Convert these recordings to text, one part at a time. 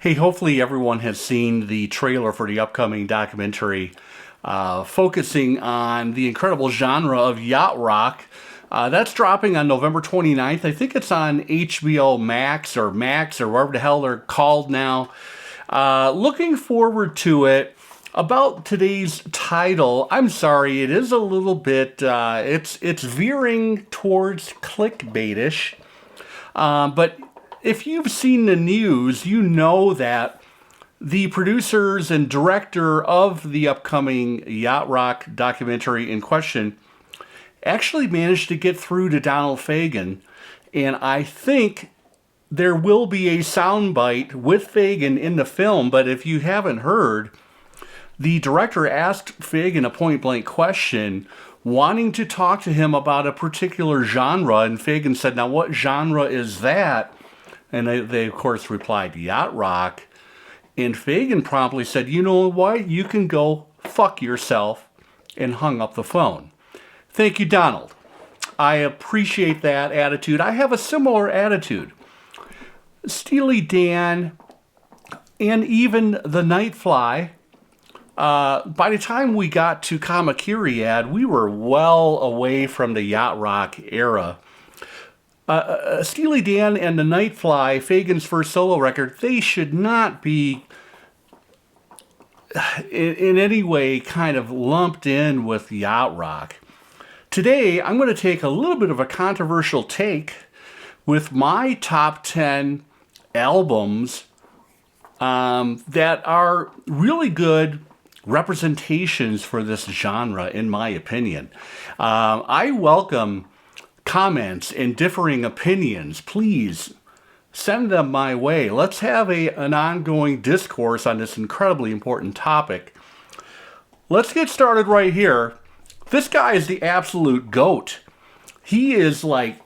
Hey, hopefully everyone has seen the trailer for the upcoming documentary focusing on the incredible genre of yacht rock. That's dropping on November 29th. I think it's on HBO Max or wherever the hell they're called now. Looking forward to it. About today's title, I'm sorry, it is a little bit, it's veering towards clickbaitish. But if you've seen the news, you know that the producers and director of the upcoming Yacht Rock documentary in question actually managed to get through to Donald Fagen. And I think there will be a soundbite with Fagen in the film, but if you haven't heard, the director asked Fagen a point-blank question wanting to talk to him about a particular genre, and Fagen said, now what genre is that? And they of course replied, yacht rock. And Fagen promptly said, you know what, you can go fuck yourself, and hung up the phone. Thank you, Donald. I appreciate that attitude. I have a similar attitude. Steely Dan and even the Nightfly, by the time we got to Kamakiriad, we were well away from the yacht rock era. Steely Dan and the Nightfly, Fagen's first solo record, they should not be in any way kind of lumped in with yacht rock. Today, I'm going to take a little bit of a controversial take with my top 10 albums that are really good representations for this genre, in my opinion. I welcome comments and differing opinions. Please send them my way. Let's have an ongoing discourse on this incredibly important topic. Let's get started right here. This guy is the absolute GOAT. He is like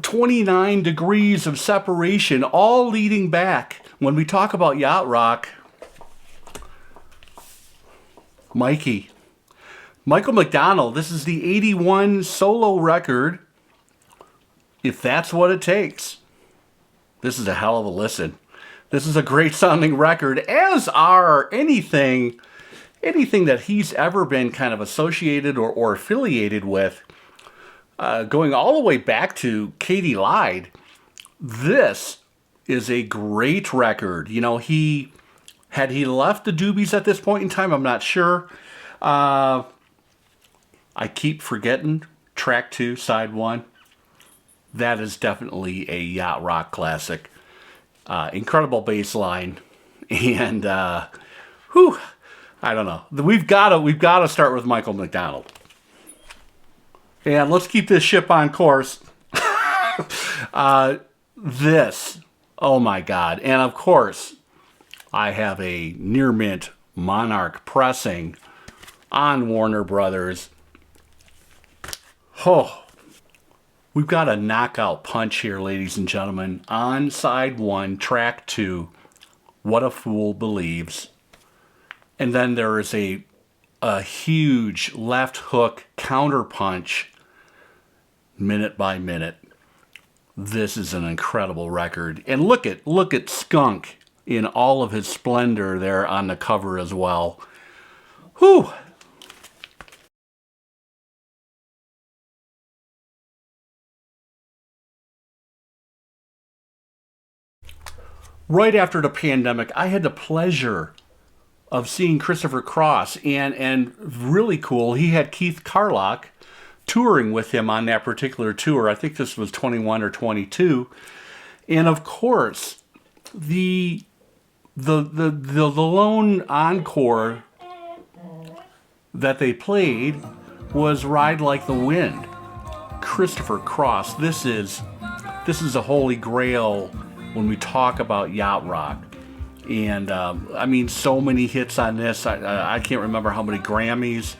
29 degrees of separation, all leading back. When we talk about yacht rock, Michael McDonald, this is the 81 solo record. If that's what it takes, this is a hell of a listen. This is a great sounding record, as are anything that he's ever been kind of associated or affiliated with, going all the way back to Katie Lied. This is a great record. You know, had he left the Doobies at this point in time, I'm not sure. I keep forgetting track 2, side 1. That is definitely a yacht rock classic. Incredible bass line. And, I don't know. We've got to start with Michael McDonald. And let's keep this ship on course. This, oh my God. And of course, I have a near mint Monarch pressing on Warner Brothers. Oh, we've got a knockout punch here, ladies and gentlemen. On side 1, track 2, What a Fool Believes. And then there is a huge left hook counter punch, minute by minute. This is an incredible record. And look at Skunk in all of his splendor there on the cover as well. Whew. Right after the pandemic, I had the pleasure of seeing Christopher Cross, and really cool, he had Keith Carlock touring with him on that particular tour. I think this was 21 or 22. And of course, the lone encore that they played was Ride Like the Wind. Christopher Cross, this is a holy grail when we talk about yacht rock. And I mean, so many hits on this. I can't remember how many Grammys.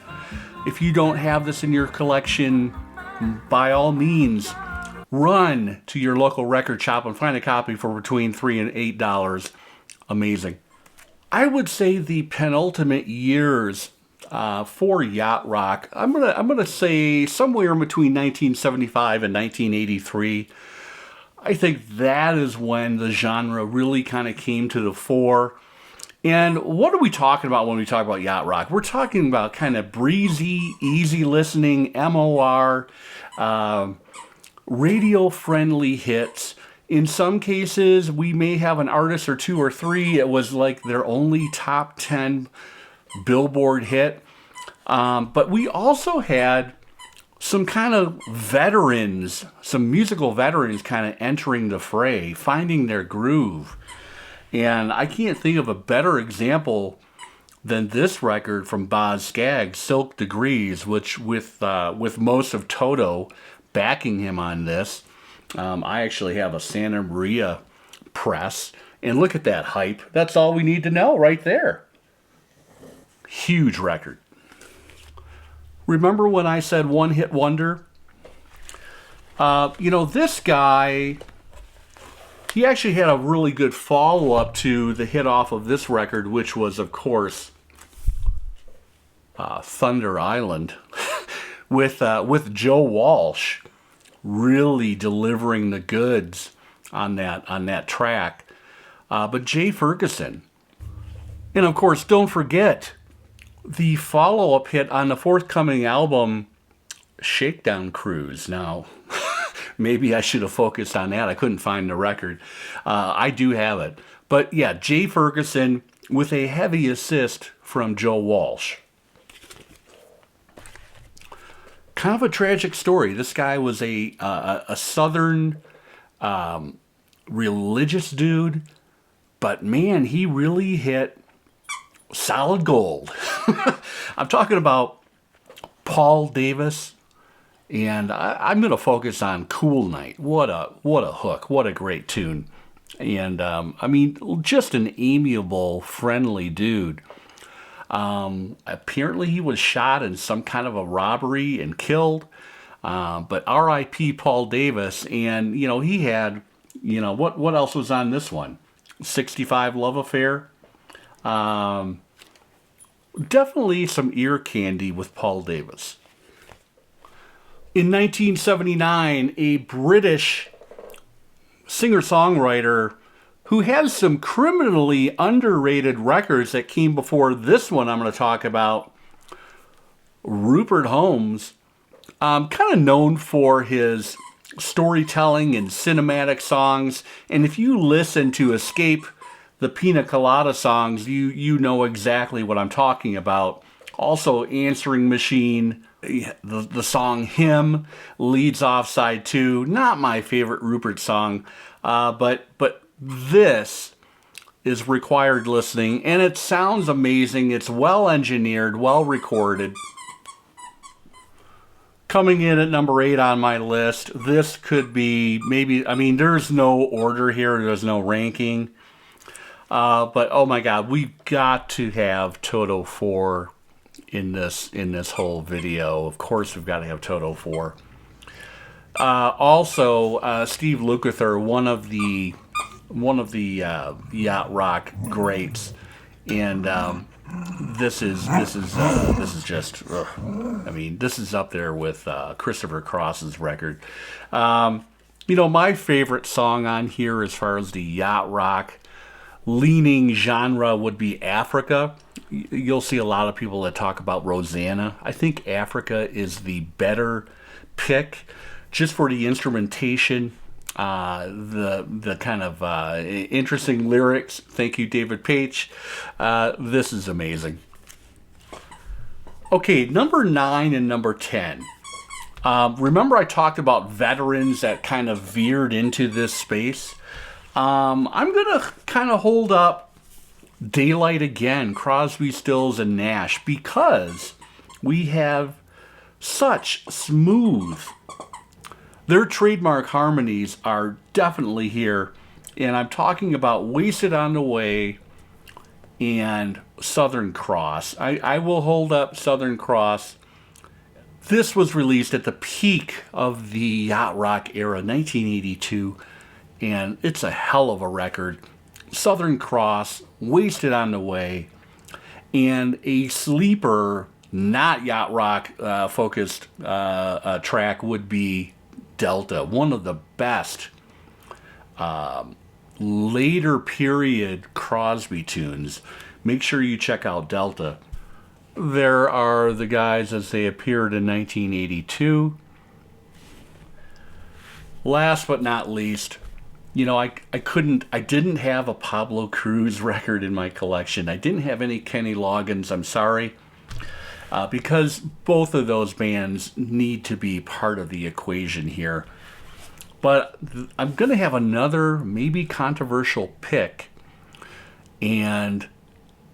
If you don't have this in your collection, by all means, run to your local record shop and find a copy for between $3 and $8. Amazing. I would say the penultimate years for yacht rock, I'm gonna say somewhere in between 1975 and 1983. I think that is when the genre really kind of came to the fore. And what are we talking about when we talk about yacht rock? We're talking about kind of breezy, easy listening, MOR, radio-friendly hits. In some cases, we may have an artist or two or three. It was like their only top 10 Billboard hit. But we also had some kind of veterans, some musical veterans kind of entering the fray, finding their groove. And I can't think of a better example than this record from Boz Scaggs, Silk Degrees, which with most of Toto backing him on this. I actually have a Santa Maria press, and look at that hype. That's all we need to know right there. Huge record. Remember when I said one-hit wonder? This guy, he actually had a really good follow-up to the hit off of this record, which was, of course, Thunder Island, with Joe Walsh really delivering the goods on that track. But Jay Ferguson, and of course, don't forget the follow-up hit on the forthcoming album, Shakedown Cruise. Now, maybe I should have focused on that. I couldn't find the record. I do have it. But yeah, Jay Ferguson with a heavy assist from Joe Walsh. Kind of a tragic story. This guy was a Southern religious dude, but man, he really hit solid gold. I'm talking about Paul Davis, and I'm going to focus on Cool Night. What a hook! What a great tune! And just an amiable, friendly dude. Apparently, he was shot in some kind of a robbery and killed. But R.I.P. Paul Davis, and he had what else was on this one? 65 Love Affair. Definitely some ear candy with Paul Davis. In 1979, a British singer-songwriter who has some criminally underrated records that came before this one I'm going to talk about, Rupert Holmes, kind of known for his storytelling and cinematic songs. And if you listen to Escape the Pina Colada songs, you know exactly what I'm talking about. Also, Answering Machine, the song Him leads off side 2. Not my favorite Rupert song, but this is required listening, and it sounds amazing. It's well engineered, well recorded. Coming in at number 8 on my list, this could be maybe, there's no order here, there's no ranking. But oh my God, we've got to have Toto 4 in this whole video. Of course, we've got to have Toto 4. Also, Steve Lukather, one of the yacht rock greats, and this is just, this is up there with Christopher Cross's record. My favorite song on here, as far as the yacht rock leaning genre, would be Africa. You'll see a lot of people that talk about Rosanna. I think Africa is the better pick, just for the instrumentation, the kind of interesting lyrics. Thank you, David Page. This is amazing. Okay, number 9 and number 10. Remember I talked about veterans that kind of veered into this space? I'm going to kind of hold up Daylight again, Crosby, Stills, and Nash, because we have such smooth. Their trademark harmonies are definitely here, and I'm talking about Wasted on the Way and Southern Cross. I will hold up Southern Cross. This was released at the peak of the yacht rock era, 1982, and it's a hell of a record. Southern Cross, Wasted on the Way, and a sleeper, not yacht rock focused track would be Delta, one of the best later period Crosby tunes, make sure you check out Delta. There are the guys as they appeared in 1982. Last but not least, you know, I didn't have a Pablo Cruz record in my collection. I didn't have any Kenny Loggins, I'm sorry. Because both of those bands need to be part of the equation here. But I'm going to have another maybe controversial pick. And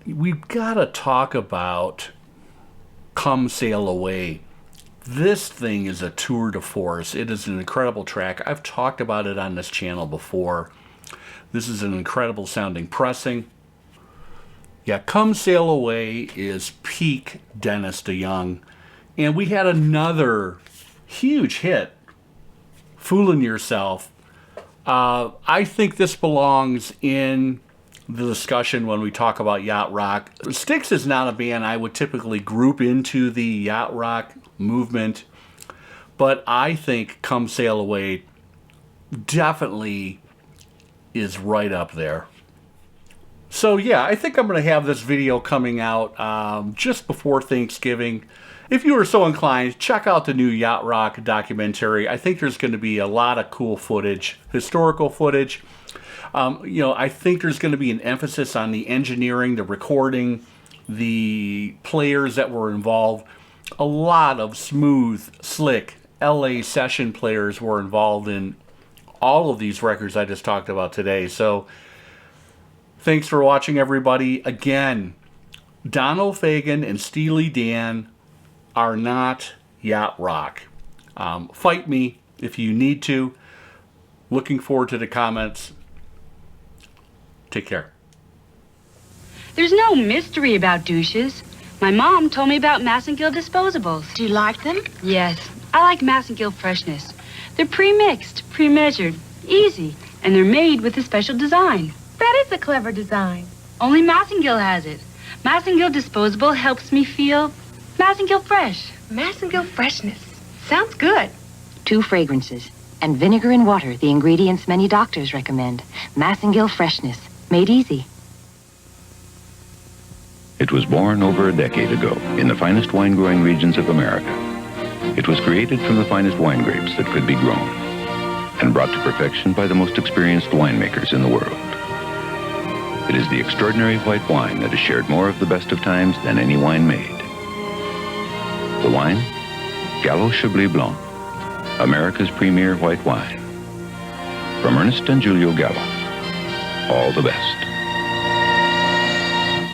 we've got to talk about Come Sail Away. This thing is a tour de force. It is an incredible track. I've talked about it on this channel before. This is an incredible sounding pressing. Yeah, Come Sail Away is peak Dennis DeYoung. And we had another huge hit, Foolin' Yourself. I think this belongs in the discussion when we talk about yacht rock. Styx is not a band I would typically group into the yacht rock movement, but I think Come Sail Away definitely is right up there. So yeah, I think I'm going to have this video coming out just before Thanksgiving. If you are so inclined, check out the new Yacht Rock documentary. I think there's going to be a lot of cool footage, historical footage. You know, I think there's going to be an emphasis on the engineering, the recording, the players that were involved. A lot of smooth, slick LA session players were involved in all of these records I just talked about today. So thanks for watching, everybody. Again, Donald Fagen and Steely Dan are not yacht rock. Fight me if you need to. Looking forward to the comments. Take care. There's no mystery about douches. My mom told me about Massengill disposables. Do you like them? Yes, I like Massengill freshness. They're pre-mixed, pre-measured, easy, and they're made with a special design. That is a clever design. Only Massengill has it. Massengill disposable helps me feel Massengill fresh. Massengill freshness. Sounds good. 2 fragrances and vinegar and water, the ingredients many doctors recommend. Massengill freshness, made easy. It was born over a decade ago in the finest wine-growing regions of America. It was created from the finest wine grapes that could be grown and brought to perfection by the most experienced winemakers in the world. It is the extraordinary white wine that has shared more of the best of times than any wine made. The wine, Gallo Chablis Blanc, America's premier white wine. From Ernest and Julio Gallo, all the best.